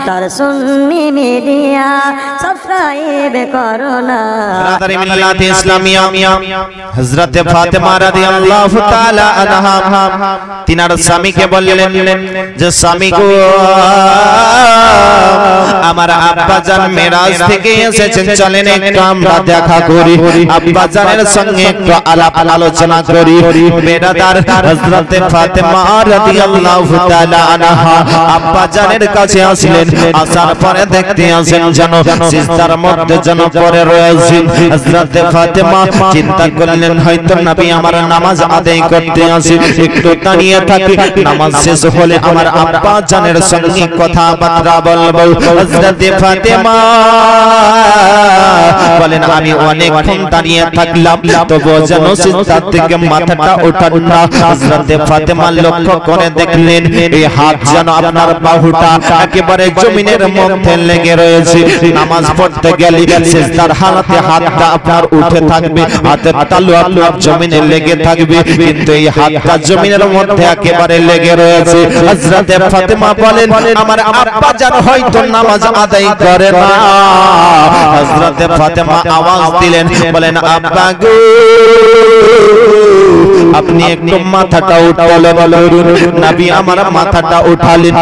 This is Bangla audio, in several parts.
তার সুন্নি মিডিয়া সাবস্ক্রাইব করো না। ব্রাদার মিল্লাত ইসলামিয়া হযরত ফাতেমা রাদিয়াল্লাহু তাআলা আনহা তিনার স্বামীকে বললেন যে স্বামী গো, আমার আব্বা জান মেরাজ থেকে এসেছেন, চলেন একটু আমরা দেখা করি, আব্বা জানের সঙ্গে একটু আলাপ আলোচনা করি। ব্রাদার হযরত ফাতেমা রাদিয়াল্লাহু তাআলা আনহা আব্বা জানের কাছে আসলেন, আসার পরে দেখতে আসেন যেন সিজদার মধ্যে যেন পড়ে রয়েছেন। হযরত ফাতেমা চিন্তা করলেন হয়তো নবী আমার নামাজ আদায় করতে আসে, একটু দাঁড়িয়ে থাকি, নামাজ শেষ হলে আমার আব্বা জানের সঙ্গে কথাবার্তা বলবো। হযরত ফাতেমা বলেন আমি অনেকক্ষণ দাঁড়িয়ে থাকলাম, তবু যেন সিজদা থেকে মাথাটা ওঠান না। হযরত ফাতেমা লক্ষ্য করে দেখলেন এই হাত যেন আপনার বাহুটা একেবারে জমিনের মধ্যে লেগে রয়েছে। নামাজ পড়তে গেলে সিজদার হালাতে হাতটা আপনার উঠে থাকবে, হাতের তালু আপনার জমিনে লেগে থাকবে, কিন্তু এই হাতটা জমিনের মধ্যে একেবারে লেগে রয়েছে। হযরত ফাতেমা বলেন আমার আব্বা জান হয়তো নামাজ আদায় করে না। হযরত ফাতেমা আওয়াজ দিলেন, বলেন আব্বা গো, আপনি একটু মাথাটা উঠালেন। নবী আমার মাথাটা উঠালেন।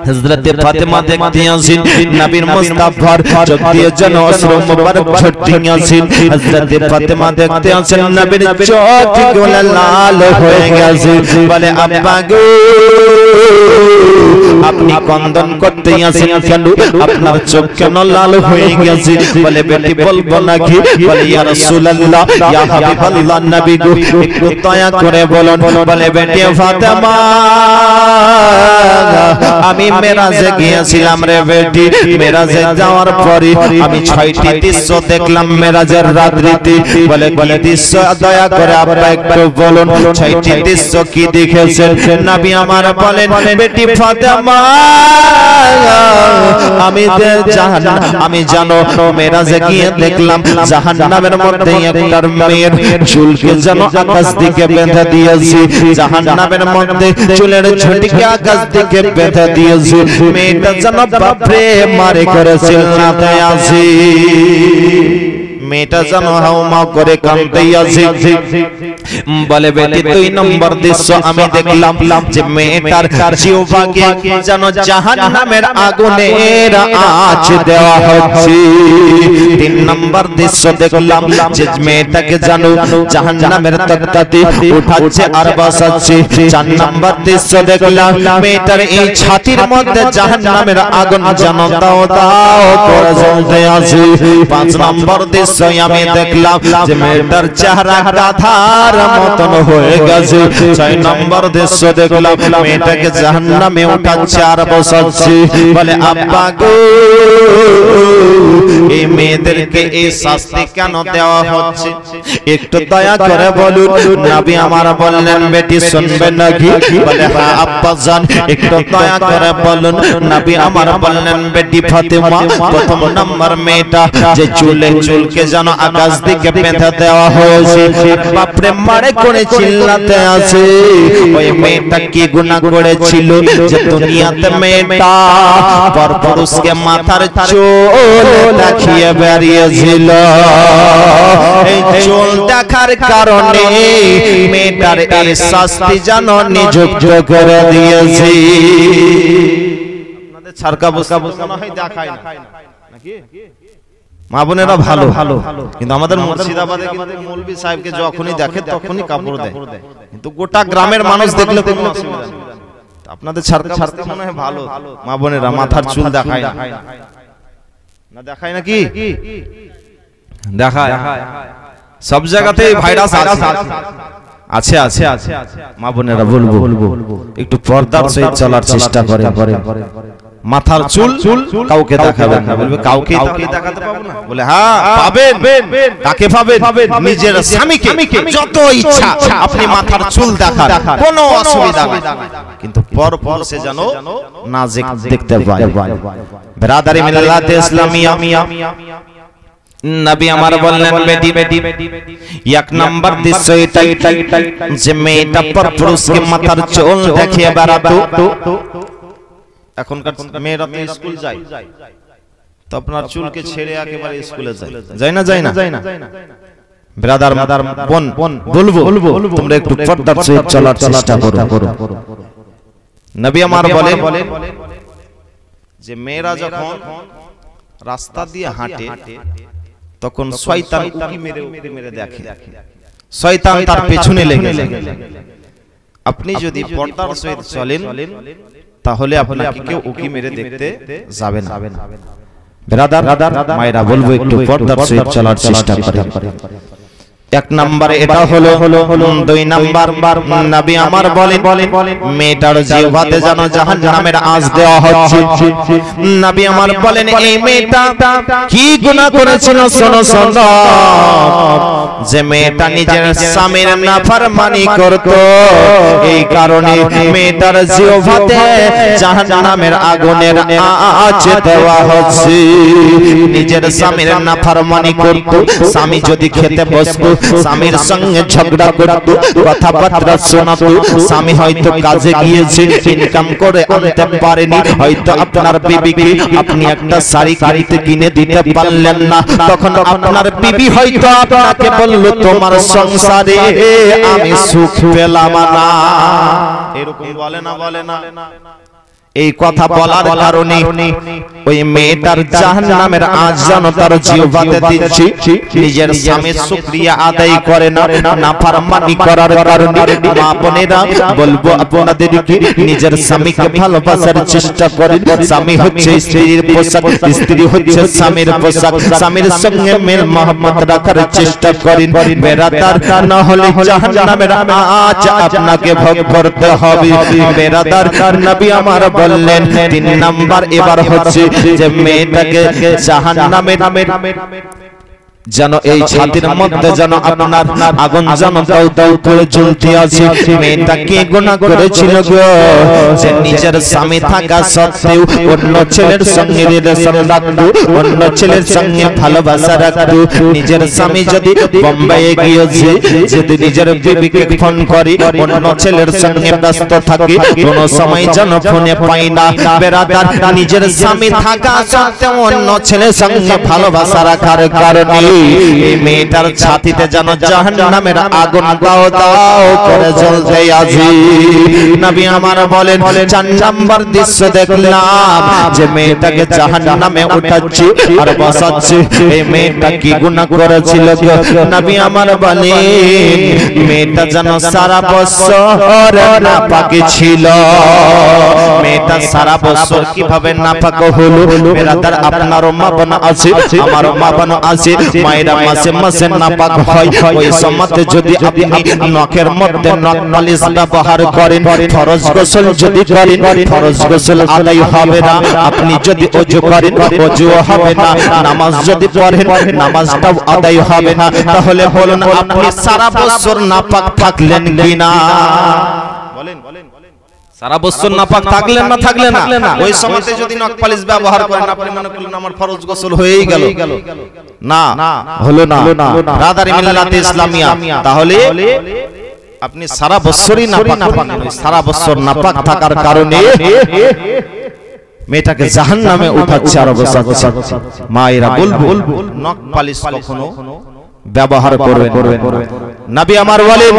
হযরত ফাতেমা দেখতে আসেন নবীর মুস্তাফার চোখ দিয়ে যেন অশ্রু মুবারক ঝরতে আসেন। হযরত ফাতেমা দেখতে আসেন নবীর চোখগুলো লাল হয়ে গেছে। বলে আব্বা গো, আপনি কন্দন করতে আসেন কেন? আপনার চোখ কেন লাল হয়ে গেছে? বলে বেটি বলবো নাকি? বলে ইয়া রাসূলুল্লাহ, ইয়া হাবিবাল্লাহ, নবী গো একটু দয়া করে বলুন। বলে বেটি ফাতেমা, আমি মেরাজে গিয়েছিলাম রে বেটি, মেরাজে যাওয়ার পরে আমি 6টি দৃশ্য দেখলাম মেরাজের রাত্রিতে। বলে বলে দৃশ্য দয়া করে আব্বা একটু বলুন, 6টি দৃশ্য কি দেখেছেন? নবী আমার বলেন বেটি ফাতেমা, আমি জানো মেরাজে গিয়ে দেখলাম জাহান্নামের মধ্যে একটার মেয়ের চুলকে যেন আকাশ দিকে বেঁধে দিয়েছে, জাহান্নামের মধ্যে চুলের ঝুঁটিকে আকাশ দিকে বেঁধে দিয়েছে, মেয়েটা যেন বাপরে মারে করেছিল না আসি, মেয়েটা যেন হাউমাউ করে কাঁদতেই আছে। বলে বেটি 2 নম্বর দৃশ্য আমি দেখলাম যে মেয়েটার জিহ্বাকে যেন জাহান্নামের আগুনের আঁচ দেওয়া হচ্ছে। 3 নম্বর দৃশ্য দেখলাম যে মেয়েটাকে যেন জাহান্নামের তক্তাতে উঠাচ্ছে আর বসাচ্ছে। 4 নম্বর দৃশ্য দেখলাম মেয়েটার এই ছাতির মধ্যে জাহান্নামের আগুন যেন দাও দাও করে জ্বলতে আছে। 5 নম্বর দৃশ্য আমি দেখলাম যে মেয়েটার চেহারা গাধার মতন হয়ে গেছে। 6 নম্বর দৃশ্য দেখলাম মেয়েটাকে জাহান্নামে উঠাচ্ছে আর বসাচ্ছে। বলে আব্বা গো, এই মেয়েদেরকে এই শাস্তি কেন দেওয়া হচ্ছে? একটু দয়া করে বলুন। নবী আমার বললেন বেটি শুনবে নাকি? বলে হ্যাঁ আব্বা জান, একটু দয়া করে বলুন। নবী আমার বললেন বেটি ফাতেমা, 1 নম্বর মেয়েটা যে চুলকে যেন আকাশ দিকে বেঁধে দেওয়া হয়েছে, বাপরে মারে করে চিল্লাতে আছে, ওই মেয়েটা কি গুনাহ করেছিল যে দুনিয়াতে মেয়েটা পরপুরুষকে মাথার চুল দেখিয়ে বেরিয়েছিল। এই চুল দেখার কারণে মেয়েটার এই শাস্তি যেন নিযুক্ত করে দিয়েছে। আপনাদের ছারকা বুসকা মনে হয় দেখায় না নাকি? মা বোনেরা ভালো, কিন্তু আমাদের মুর্শিদাবাদে কিন্তু মৌলভী সাহেবকে যখনই দেখে তখনই কাপড় দেয়, কিন্তু গোটা গ্রামের মানুষ দেখলে কোনো অসুবিধা নেই। আপনাদের ছারকা মনে হয় ভালো, মা বোনেরা মাথার চুল দেখায় না, দেখায় নাকি? দেখায়, সব জায়গাতেই ভাইরাস আছে আছে আছে। মা বোনেরা বলবো একটু পর্দার সহিত চলার চেষ্টা করে। মাথার চুল কাউকে দেখাবেন না, বলবে কাউকে দেখাতে পাবো না? বলে হ্যাঁ পাবেন। কাকে পাবেন? নিজের স্বামীকে যত ইচ্ছা আপনি মাথার চুল দেখান, কোনো অসুবিধা নেই, কিন্তু পরপুরুষে যেন না দেখতে পায়। ব্রাদারি মিল্লাতে ইসলামিয়া, নবী আমার বললেন বেটি 1 নম্বর দৃশ্য এটাই যে মেয়েটা পরপুরুষকে মাথার চুল দেখিয়ে বেড়াতো। এখনকার মেয়েরা তো স্কুল যায়, তো আপনার চুলকে ছেড়ে একেবারে স্কুলে যায় না, যায় না। ব্রাদার বোন বলবো তোমরা একটু পর্দার সহিত চলার চেষ্টা করো। নবী আমার বলেন যে মেয়েরা যখন রাস্তা দিয়ে হাঁটে তখন শয়তান উকি মেরে দেখে, শয়তান তার পেছনে লেগে যায়। আপনি যদি পর্দার সহিত চলেন তাহলে আপনাকে কেউ উকি মেরে দেখতে যাবে না। ব্রাদার মায়েরা বলবো একটু পর্দার সহিত চলার চেষ্টা করেন। এক নম্বরে এটা হলো, দুই নাম্বার নবী আমার বলেন মেয়েটার জিহ্বাতে যেন জাহান্নামের আঁচ দেওয়া হচ্ছে। নবী আমার বলেন এই মেয়েটা কি গুনাহ করেছিল, শোনো যে মেয়েটা নিজের স্বামীর নাফরমানি করত, এই কারণে মেয়েটার জিহ্বাতে জাহান্নামের আগুনের আঁচ দেওয়া হচ্ছে। নিজের স্বামীর নাফরমানি করত, স্বামী যদি খেতে বসতো স্বামীর সঙ্গে ঝগড়া করত, কথাবার্তা শোনাতো, স্বামী হয়তো কাজে গিয়েছে ইনকাম করে আনতে পারেনি, হয়তো আপনার বিবিকে আপনি একটা শাড়ি কিনে দিতে পারলেন না, তখন আপনার বিবি হয়তো আপনাকে বলল তোমার সংসারে আমি সুখ পেলাম না। এরকম বলে না? এই কথা বলার কারণে ওই মেয়েটার জাহান্নামের আঁচ যেন তার জিহ্বাতে দিচ্ছে। নিজের স্বামীর শুকরিয়া আদায় করে না, নাফরমানি করার কারণে মা বোনেরা বলবো আপনাদেরকে নিজের স্বামীকে ভালোবাসার চেষ্টা করেন। স্বামী হচ্ছে স্ত্রীর পোশাক, স্ত্রী হচ্ছে স্বামীর পোশাক, স্বামীর সঙ্গে মেল মহব্বত রাখার চেষ্টা করেন। বেরাদার না হলে জাহান্নামের আঁচ আপনাকে ভোগ করতে হবে। বেরাদার নবী আমার বললেন তিন নাম্বার এবার হচ্ছে যে মেয়েটাকে জাহান্নামের যেন এই ছাতির মধ্যে যেন আপনার আগুন যেন দাউ দাউ করে জ্বলতে আছে। মেয়েটা কি গুনাহ করেছিল গো, যে নিজের স্বামী থাকা সত্ত্বেও অন্য ছেলের সঙ্গে রিলেশন রাখতো, অন্য ছেলের সঙ্গে ভালোবাসা রাখতো। নিজের স্বামী যদি বোম্বাইয়ে গিয়েছে, যদি নিজের বিবিকে ফোন করে অন্য ছেলের সঙ্গে ব্যস্ত থাকে, কোন সময় যেন ফোনে পাই না। বেরাদার নিজের স্বামী থাকা সত্ত্বেও অন্য ছেলের সঙ্গে ভালোবাসা রাখার কারণে এই মেয়েটার ছাতিতে যেন জাহান্নামের আগুন দাও দাও করে জ্বলতে আছে। নবী আমার বলেন চার নাম্বার দৃশ্য দেখলাম যে মেয়েটাকে জাহান্নামে উঠাচ্ছে আর বসাচ্ছে। এই মেয়েটা কি গুনাহ করেছিল গো, নবী আমার বলেন মেয়েটা যেন সারা বছর নাপাক ছিল। মেয়েটা সারা বছর কিভাবে নাপাক হলো? বেরাদার আপনারও মা বোন আছে, আমারও মা বোন আছে, মায়েরা মাসে মাসে নাপাক হয়। ওই সময়তে যদি আপনি নখের মধ্যে নখ পালিশ ব্যবহার করেন, ফরজ গোসল যদি করেন, ফরজ গোসল আদায় হবে না। আপনি যদি ওযু করেন, ওযুও হবে না। নামাজ যদি পড়েন, নামাজটাও আদায় হবে না। তাহলে বলুন আপনি সারা বছর নাপাক থাকলেন কিনা? বলেন সারা বছর নাপাক থাকলেন না? ওই সময়তে যদি নখ পালিশ ব্যবহার করেন আপনি মনে করলেন আমার ফরজ গোসল হয়েই গেল, না হলো না। ব্রাদার মিল্লাতে ইসলামিয়া, তাহলে আপনি সারা বছরই নাপাক, সারা বছর নাপাক থাকার কারণে মেয়েটাকে জাহান্নামে উঠাচ্ছে আর বসাচ্ছে। মায়েরা বলবো নখ পালিশ কখনো ব্যবহার করবেন। নবী আমার বলেন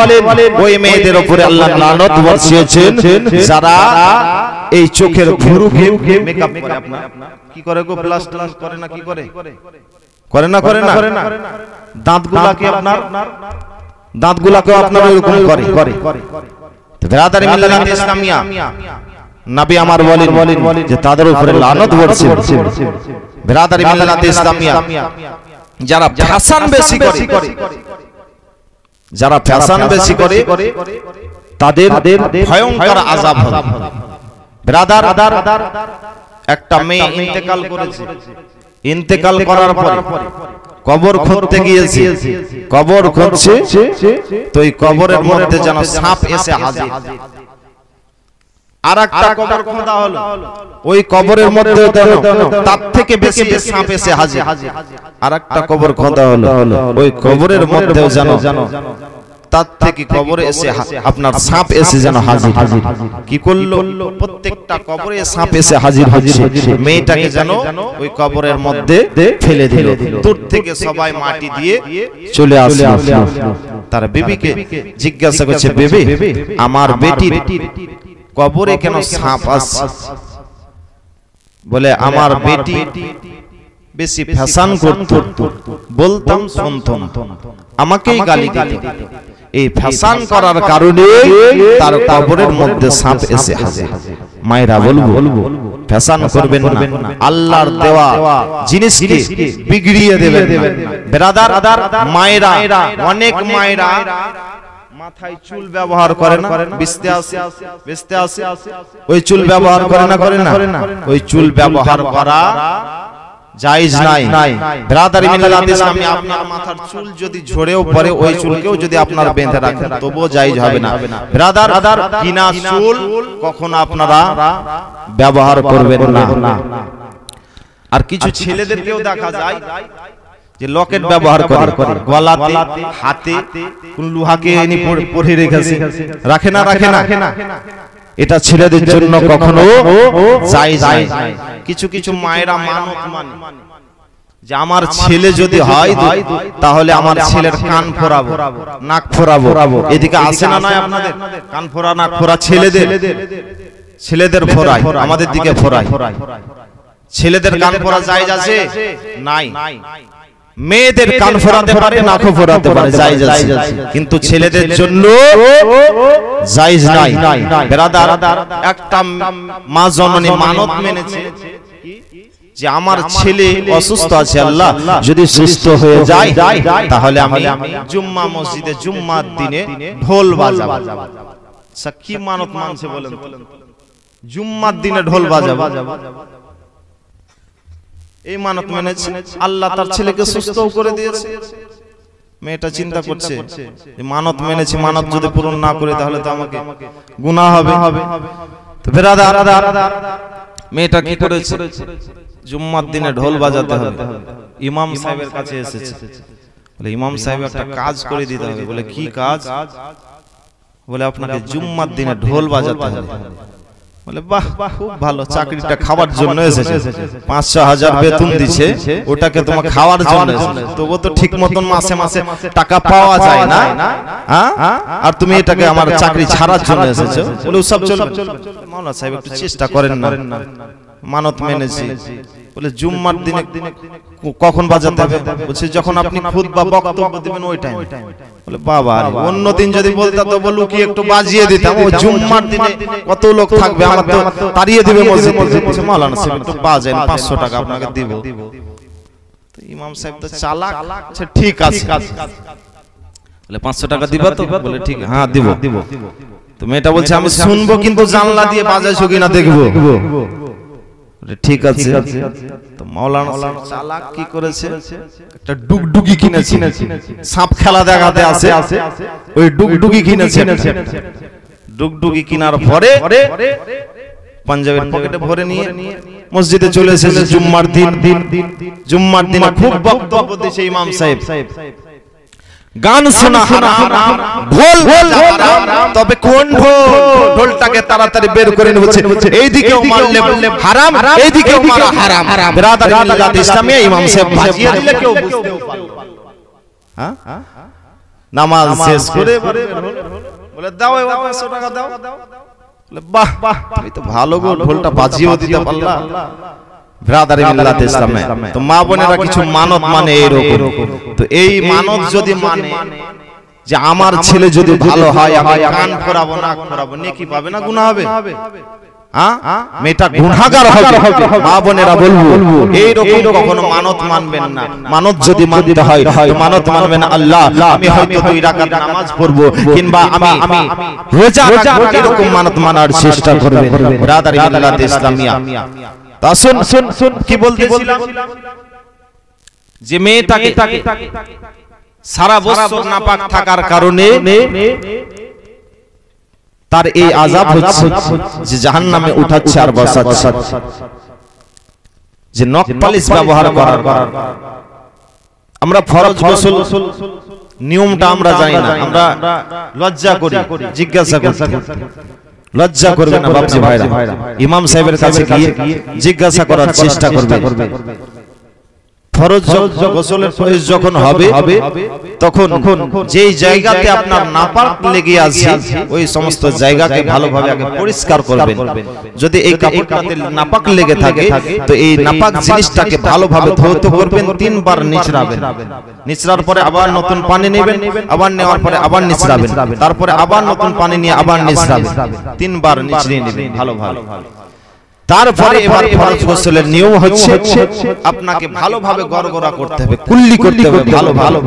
ওই মেয়েদের উপরে আল্লাহ লানত বর্ষিয়েছেন যারা এই চোখের ভুরুকে মেকআপ করে। আপনার কি করে গো, প্লাস্টার করে না? কি করে না? দাঁতগুলাকে আপনার এরকম করে। ব্রাদার মিল্লাত ইসলামিয়া, নবী আমার বলেন যে তাদের উপরে লানত বর্ষিয়েছেন। ব্রাদার মিল্লাত ইসলামিয়া, যারা ফ্যাশন বেশি করে তাদের ভয়ঙ্কর আযাব হবে। ব্রাদার একটা মেয়ে ইন্তেকাল করেছে, ইন্তেকাল করার পরে কবর খুঁড়তে গিয়েছে, কবর খুঁড়ছে তো এই কবরের মধ্যে যেন সাপ এসে হাজির। আরেকটা কবর খোঁড়া হলো, ওই কবরের মধ্যে তার থেকে বেশি সাপ এসে হাজির। আরেকটা কবর খোঁড়া হলো, ওই কবরের মধ্যেও যেন তার থেকে কবরে এসে আপনার সাপ এসে যেন হাজির। কি করলো? প্রত্যেকটা কবরে সাপ এসে হাজির হচ্ছে। মেয়েটাকে যেন ওই কবরের মধ্যে ফেলে দিল। দূর থেকে সবাই মাটি দিয়ে চলে আসলো। তার বিবিকে জিজ্ঞাসা করছে, বেবি, আমার বেটির কবরে কেন সাপ আসছে? বলে, আমার বেটি বেশি ফ্যাশন করত, বলতাম শুনতাম, আমাকেই গালি দিত। এই ফ্যাশন করার কারণে তার কবরের মধ্যে সাপ এসে হাজির। মায়েরা বলবো, ফ্যাশন করবেন না, আল্লাহর দেওয়া জিনিসকে বিগড়িয়ে দেবেন না। ব্রাদার, মায়েরা, অনেক মায়েরা মাথায় চুল ব্যবহার করে না, বেচতে আসে, ওই চুল ব্যবহার করে না, ওই চুল ব্যবহার করা জায়েজ নাই। ব্রাদার মিল্লাত ইসলামী, আপনার মাথার চুল যদি ঝরেও পড়ে, ওই চুলকেও যদি আপনার বেঁধে রাখেন তবুও জায়েজ হবে না। ব্রাদার, কিনা চুল কখনো আপনারা ব্যবহার করবেন না। আর কিছু ছেলেদেরকেও দেখা যায় যে লকেট ব্যবহার করে, গলাতে, হাতে কোন লোহাকে এনে পরে রেখেছে, রাখে না। এটা ছেলেদের জন্য কখনো জায়েজ নাই। কিছু মায়েরা মানত মানে যে আমার ছেলে যদি হয় তাহলে আমার ছেলের কান ফোরাবো, নাক ফোরাবো। এদিকে আসে না নয় আপনাদের কান ফোরা, নাক ফোরা ছেলেদের ফোরায়, আমাদের দিকে ফোরায়। ছেলেদের কান ফোরা জায়েজ আছে? নাই। মেয়েদের কান ফোরাতে পারে, নাকও ফোরাতে পারে, জায়েজ আছে, কিন্তু ছেলেদের জন্য জায়েজ নাই। ব্রাদার, একটা মা জননী মানত মেনেছে যে আমার ছেলে অসুস্থ আছে, আল্লাহ যদি সুস্থ হয়ে যায় তাহলে আমি জুম্মা মসজিদে জুম্মার দিনে ঢোল বাজাবো। কি মানত মানছে বলেন? জুম্মার দিনে ঢোল বাজাবো, এই মানত মেনেছে। আল্লাহ তার ছেলেকে সুস্থ করে দিয়েছে। মেয়েটা চিন্তা করছে, মানত মেনেছি, মানত যদি পূরণ না করে তাহলে তো আমাকে গুনাহ হবে। তো ব্রাদার, মেয়েটা কি করেছে? জুম্মার দিনে ঢোল বাজাতে হবে। ইমাম সাহেবের কাছে এসেছে। বলে, ইমাম সাহেব একটা কাজ করে দিতে হবে। বলে, কি কাজ? বলে, আপনাকে জুম্মার দিনে ঢোল বাজাতে হবে। বলে, বাহ, খুব ভালো, চাকরিটা খাওয়ার জন্য এসেছে, 5-6 হাজার বেতন দিচ্ছে, ওটাকে তোমাকে খাওয়ার জন্য এসেছে, তবু তো ঠিক মতন মাসে মাসে টাকা পাওয়া যায় না, আর তুমি এটাকে আমার চাকরি ছাড়ার জন্য এসেছো। বলে, সব চলবে। মাওলানা সাহেব একটু চেষ্টা করেন না, মানত মেনেছি। বলে, জুম্মার দিনে কখন বাজাতে হবে? বলছে, যখন আপনি খুতবা বক্তব্য দিবেন ওই টাইম। বলে, বাবা, অন্য দিন যদি বলতা তো বলু কি একটু বাজিয়ে দিতাম, ও জুম্মার দিনে কত লোক থাকবে, আমার তো তাড়িয়ে দিবে মসজিদ। বলছে, মাওলানা সাহেব একটু বাজেন, 500 টাকা আপনাকে দিব। তো ইমাম সাহেব তো চালাক, আচ্ছা ঠিক আছে। বলে, 500 টাকা দিবা তো? বলে, ঠিক, হ্যাঁ দিব। তো মেয়েটা বলছে, আমি শুনবো কিন্তু জানলা দিয়ে বাজাইছো কিনা দেখবো। ঠিক আছে। তো মাওলানা চালাক কি করেছে? একটা ডুগডুগি কিনেছে, সাপ খেলা দেখাতে আছে, ওই ডুগডুগি কিনেছে। ডুগডুগি কেনার পরে পাঞ্জাবের পকেটে ভরে নিয়ে মসজিদে চলে এসেছে জুম্মার দিন। জুম্মার দিনে খুব বক্তব্য দিয়েছে ইমাম সাহেব। গান শোনা হারাম, ঢোল হারাম, তবে কোন ঢোলটাকে তাড়াতাড়ি বের করে নিচ্ছে। এইদিকেও মারলে হারাম, এইদিকেও মারা হারাম। ব্রাদার মিল্লাত ইসলামিয়া, ইমাম সাহেব বাজিয়ে দিলে কেউ বুঝতেও পারবে না। হ্যাঁ, নামাজ শেষ করে বলে, দাও 500 টাকা দাও। বলে, বাহ, তুমি তো ভালো গো, ঢোলটা বাজিয়েও দিতে পারলা। ব্রাদার মিল্লাত ইসলামে তো মা বোনেরা কিছু মানত মানে এরকম। তো এই মানত যদি মানে যে আমার ছেলে যদি ভালো হয়, আমি কান ফোরাবো, নাক ফোরাবো, নেকি পাবে না গুনাহ হবে? মেয়েটা গুনাহগার হবে। মা বোনেরা বলবো, এইরকম কখনো মানত মানবেন না। মানত যদি মানতে হয় তো মানত মানবেন আল্লাহ আমি হয়তো 2 রাকাত নামাজ পড়বো, কিংবা আমি রোজা রাখবো, এরকম মানত মানার চেষ্টা করবেন। ব্রাদার মিল্লাত ইসলামিয়া, শুন কি বলতেছিলাম, যে মেয়েটাকে সারা বছর নাপাক থাকার কারণে তার এই আযাব হচ্ছে যে জাহান্নামে উঠাচ্ছে আর বসাচ্ছে। যে নখ পালিশ ব্যবহার করার, আমরা ফরজ গোসল নিয়মটা আমরা জানি না, আমরা লজ্জা করি জিজ্ঞাসা করতে। লজ্জা করবে না বাপজি ভাইরা, ইমাম সাহেবের কাছে গিয়ে জিজ্ঞাসা করার চেষ্টা করবে। ফরজ গোসলের ফরজ যখন হবে তখন যেই জায়গাতে আপনার নাপাক লেগে আছে ওই সমস্ত জায়গাকে ভালোভাবে আগে পরিষ্কার করবেন। যদি এই কাপড়টাতে নাপাক লেগে থাকে তো এই নাপাক জিনিসটাকে ভালোভাবে ধৌত করবেন, 3 বার নিচড়াবেন। নিচড়ার পরে আবার নতুন পানি নেবেন, আবার নেওয়ার পরে আবার নিচড়াবেন, তারপরে আবার নতুন পানি নিয়ে আবার নিচড়াবেন, 3 বার নিচড়িয়ে নেবেন ভালোভাবে। তারপরে এবার ফরজ গোসলের নিয়ম হচ্ছে আপনাকে ভালোভাবে গড়গড়া করতে হবে, কুল্লি করতে হবে ভালো।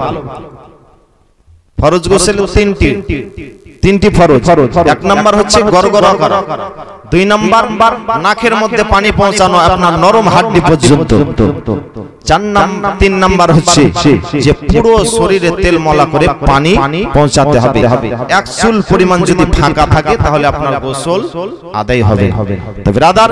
ফরজ গোসল তিনটি ফরজ। 1 নাম্বার হচ্ছে গড়গড়া করা, 2 নাম্বার নাকের মধ্যে পানি পৌঁছানো আপনার নরম হাড্ডি পর্যন্ত, 3 নাম্বার হচ্ছে যে পুরো শরীরে তেল মলা করে পানি পৌঁছাতে হবে। 1 চুল পরিমাণ যদি ফাঁকা থাকে তাহলে আপনার গোসল আদায় হবে। তো ব্রাদার,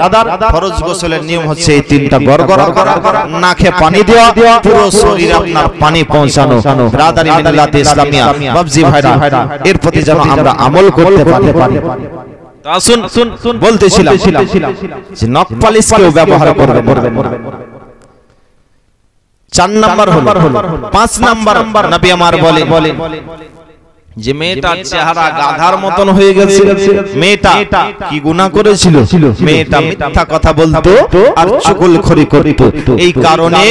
ফরজ গোসলের নিয়ম হচ্ছে এই 3টা: গড়গড়া করা, নাকে পানি দেওয়া, পুরো শরীরে আপনার পানি পৌঁছানো। ব্রাদার মিল্লাতে ইসলামিয়া বাবজি ভাইরা, এর প্রতি যেন আমরা আমল করতে পারি। আসুন বলতেছিলাম যে নখ পালিশকেও ব্যবহার করবেন। 4 নাম্বার হলো, 5 নাম্বার নবী আমার বলেন যে মেয়েটার চেহারা গাধার মতন হয়ে গেছে। মেয়েটা কি গুনাহ করেছিল? মেয়েটা মিথ্যা কথা বলতো আর চুগলখড়ি করত, এই কারণে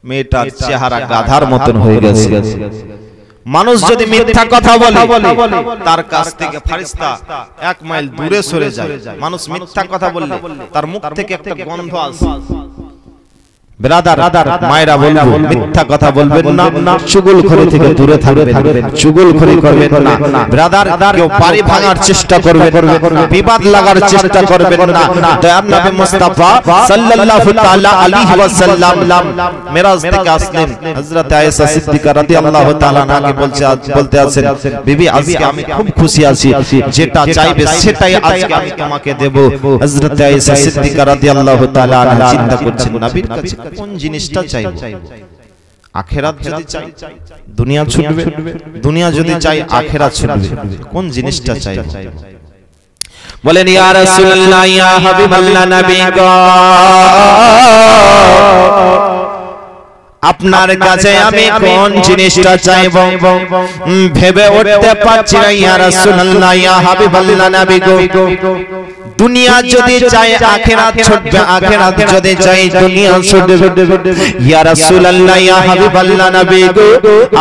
মেয়েটার চেহারা গাধার মতন হয়ে গেছে। মানুষ যদি মিথ্যা কথা বলে তার কাছ থেকে ফেরেশতা 1 মাইল দূরে সরে যায়। মানুষ মিথ্যা কথা বললে তার মুখ থেকে একটা গন্ধ আসে। ব্রাদার মায়েরা বলবো, মিথ্যা কথা বলবেন না, চুগলখড়ি থেকে দূরে থাকবেন, চুগলখড়ি করবেন না। ব্রাদার, কেউ বাড়ি ভাঙার চেষ্টা করবেন না, বিবাদ লাগার চেষ্টা করবেন না। দয়ার নবী মুস্তাফা সাল্লাল্লাহু তাআলা আলাইহি ওয়াসাল্লাম মিরাজ থেকে আসলেন, হযরত আয়েশা সিদ্দিকা রাদিয়াল্লাহু তাআলা আনহাকে বলতে আছেন, বিবি আজকে আমি খুব খুশি আছি, যেটা চাইবে সেটাই আজকে আমি তোমাকে দেব। হযরত আয়েশা সিদ্দিকা রাদিয়াল্লাহু তাআলা আনহা চিন্তা করছেন, নবীর কাছে কোন জিনিসটা চাইবো? আখিরাত যদি চাই দুনিয়া ছুটবে, দুনিয়া যদি চাই আখিরাত ছুটবে, কোন জিনিসটা চাইবো? বলেন, ইয়া রাসূলুল্লাহ, ইয়া হাবিবাল্লাহ, নবী গো, আপনার কাছে আমি কোন জিনিসটা চাইবো ভেবে উঠতে পারছি না। ইয়া রাসূলুল্লাহ, ইয়া হাবিবাল্লাহ, নবী গো, দুনিয়া যদি চাই আখিরাত ছুটবে, আখিরাত যদি চাই দুনিয়া ছুটবে। ইয়া রাসূলুল্লাহ, ইয়া হাবিবাল্লাহ, নবী গো,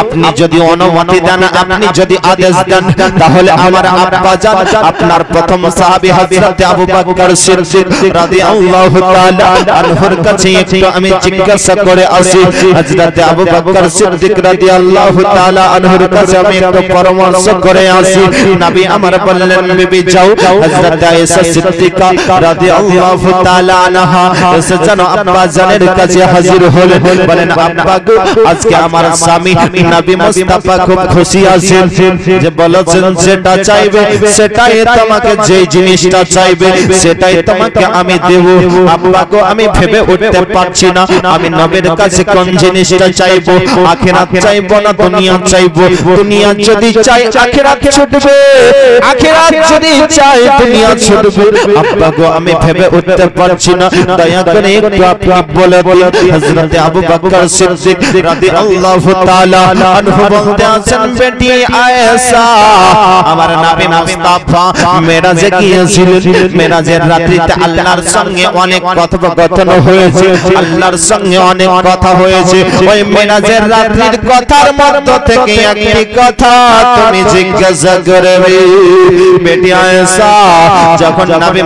আপনি যদি অনুমতি দেন, আপনি যদি আদেশ দেন, তাহলে আমার আব্বা জান আপনার প্রথম সাহাবী হযরত আবু বকর সিদ্দিক রাদিয়াল্লাহু তাআলা আনহুর কাছে একটু আমি জিজ্ঞাসা করে আসি। হযরত আবু বকর সিদ্দিক রাদিয়াল্লাহু তাআলা আনহুর কাছে আমি একটু পরামর্শ করে আসি। নবী আমার বললেন, বিবি যাও, হযরত আয়েশা সিদ্দিকা রাদিয়াল্লাহু তাআলা আনহা এসে যেন আব্বা জানের কাছে হাজির হলেন। বলেন, আব্বা গো, আজকে আমার স্বামী নবী মুস্তাফা খুব খুশি আছেন, যে বলেছেন যেটা চাইবে সেটাই তোমাকে, যে জিনিসটা চাইবে সেটাই তোমাকে আমি দেব। আব্বা গো, আমি ভেবে উঠতে পারছি না আমি নবীর কাছে কোন জিনিসটা চাইবো, আখিরাত চাইবো না দুনিয়া চাইবো। দুনিয়া যদি চাই আখিরাত ছুটবে, আখিরাত যদি চাই দুনিয়া ছুটবে। আব্বা গো, আমি ভেবে উঠতে পারছি না, দয়া করে একটু আপনি বলে দিন। হযরত আবু বকর সিদ্দিক রাদিয়াল্লাহু তাআলা আনহু বলতে আছেন, বেটি আয়েশা, আমার নবী মুস্তাফা মেরাজে গিয়েছিলেন। মেরাজের রাত্রিতে আল্লাহর সঙ্গে অনেক কথোপকথন হয়েছে, আল্লাহর সঙ্গে অনেক কথা হয়েছে। ওই মেরাজের রাত্রির কথার মধ্য থেকে একটি কথা তুমি জিজ্ঞাসা করবে, বেটি আয়েশা, যখন নবী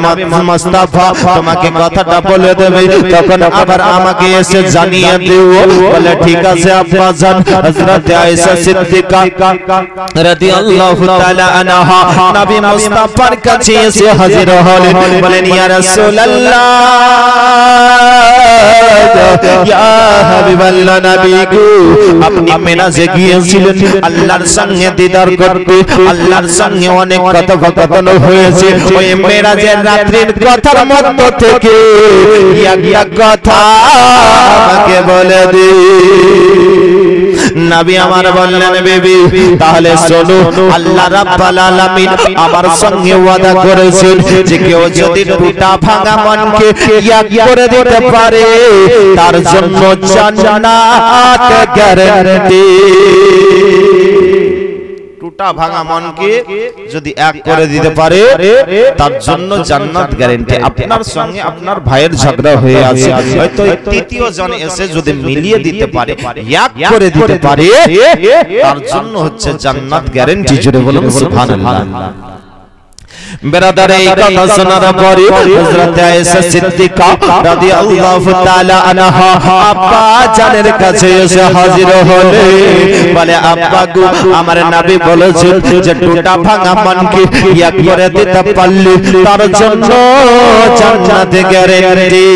মুস্তাফা তোমাকে কথাটা বলে দেবে তখন আবার আমাকে এসে জানিয়ে দিও। বলে, ঠিক আছে আব্বা জান। হযরত আয়েশা সিদ্দিকা রাদিয়াল্লাহু তাআলা আনহা নবী মুস্তাফার কাছে এসে হাজির হলেন। বলেন, ইয়া রাসূলুল্লাহ, ইয়া হাবিবাল্লাহ, নবী গো, আপনি মেরাজে গিয়েছিলেন আল্লাহর সঙ্গে দিদার করতে, আল্লাহর সঙ্গে অনেক কথোপকথন হয়েছে। ওই মেরাজের রাত্রির কথার মধ্য থেকে একটা কথা আমাকে বলে দিন। নবী আমার বললেন বেবি তাহলে শোনো আল্লাহ রাব্বুল আলামিন আমার সঙ্গে ওয়াদা করেছেন যে কেউ যদি টুটা ভাঙা মনকে এক করে দিতে পারে তার জন্য জান্নাত গ্যারান্টি। টুটা ভাঙা মনকে যদি এক করে দিতে পারে তার জন্য জান্নাত গ্যারান্টি। আপনার সঙ্গে আপনার ভাইয়ের ঝগড়া হয়ে আছে, হয়তো তৃতীয় জন এসে যদি মিলিয়ে দিতে পারে, এক করে দিতে পারে, তার জন্য হচ্ছে জান্নাত গ্যারান্টি। জুড়ে বলুন সুবহানাল্লাহ। বেরাদার এই কথা শোনার পরে হযরত আয়েশা সিদ্দিকা রাদিয়াল্লাহু তাআলা আনহা আব্বা জানের কাছে এসে হাজির হলে বলে আব্বা গো আমার নবী বলেছেন যে টুটা ভাঙা মনকে এক করে দিতে পারলে তার জন্য জান্নাত গ্যারান্টি।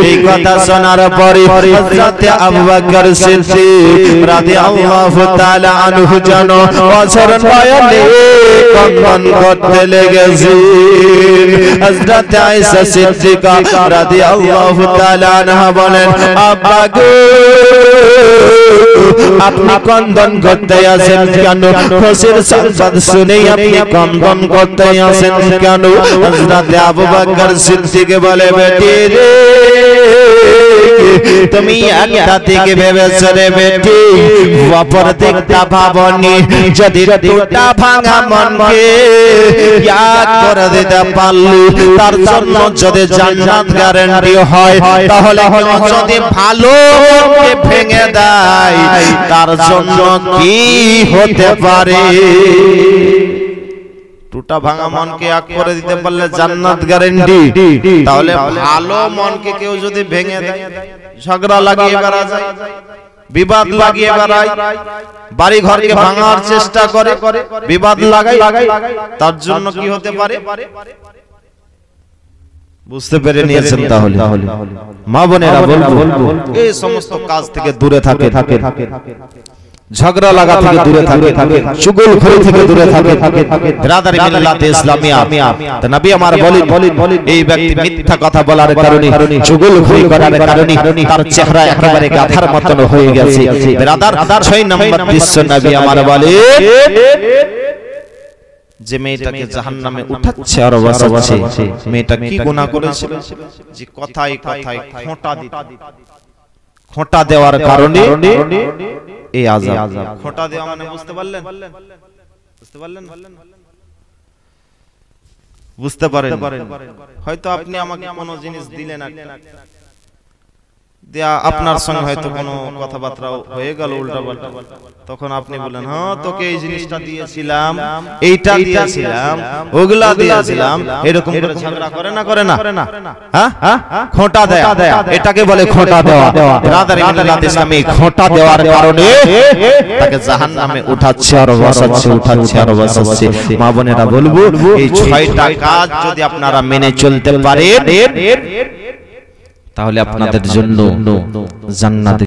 এই কথা শোনার পরে হযরত আবু বকর সিদ্দিক রাদিয়াল্লাহু তাআলা আনহু যেন অঝর নয়নে কন্দন করতে লেগেছে। হযরত আয়েশা সিদ্দিকা রাদিয়াল্লাহু তাআলা আনহা বলেন আব্বা গো আপনি কন্দন করতে আছেন কেন? খুশির সংবাদ শুনে আপনি কন্দন করতে আছেন কেন? হযরত আবু বকর সিদ্দিক বলে বেটি রে তুমি একটা দিকে ভেবেছো রে বেটি, অপর দিকটা ভাবনি। যদি টুটা ভাঙা মনকে এক করে দিতে পারলি তার জন্য যদি জান্নাত গ্যারান্টি হয়, তাহলে যদি ভালো মনকে ভেঙে দেয় তার জন্য কি হতে পারে? টুটা ভাঙা মনকে এক করে দিতে পারলে জান্নাত গ্যারান্টি। তাহলে ভালো মনকে কেউ যদি ভেঙে দেয়, ঝগড়া লাগিয়ে বেড়া যায়, বিবাদ লাগিয়ে বেড়ায়, বাড়ি ঘরকে ভাঙার চেষ্টা করে, বিবাদ লাগাই, তার জন্য কি হতে পারে বুঝতে পেরে নিয়েছেন। তাহলে মা বোনেরা বলবো এই সমস্ত কাজ থেকে দূরে থাকে, ঝগড়া লাগা থেকে দূরে থাকে, চুগলখড়ি থেকে দূরে থাকে। বিরাদারি মিল্লাতে ইসলামিয়া তো নবী আমার বলেন এই ব্যক্তি মিথ্যা কথা বলার কারণে, চুগলখড়ি করার কারণে তার চেহারা একেবারে গাধার মতন হয়ে গেছে। বিরাদার 6 নম্বর দৃশ্য নবী আমার বলেন যে মেয়েটাকে জাহান্নামে উঠাচ্ছে আর বসাচ্ছে। মেয়েটা কি গুনাহ করেছিল? যে কথায় কথায় খোঁটা দেওয়ার কারণে এই আযাব। খোঁটা দেওয়া মানে বুঝতে পারলেন? বুঝতে পারেন? হয়তো আপনি আমাকে কোনো জিনিস দিলেন, দেয়া আপনার সঙ্গে হয়তো কোনো কথাবার্তা হয়ে গেল উল্টাপাল্টা, তখন আপনি বলেন হ্যাঁ তোকে এই জিনিসটা দিয়েছিলাম, এইটা দিয়েছিলাম, ওগুলা দিয়েছিলাম, এরকম করে ঝগড়া করে না? হ্যাঁ, খোঁটা দেয়া, এটাকে বলে খোঁটা দেওয়া। বিরাদারি মিল্লাতে ইসলামী খোঁটা দেওয়ার কারণে তাকে জাহান্নামে উঠাচ্ছে আর বসাচ্ছে। মা বোনেরা বলবো এই 6টা কাজ যদি আপনারা মেনে চলতে পারেন তাহলে আপনাদের জন্য জান্নাত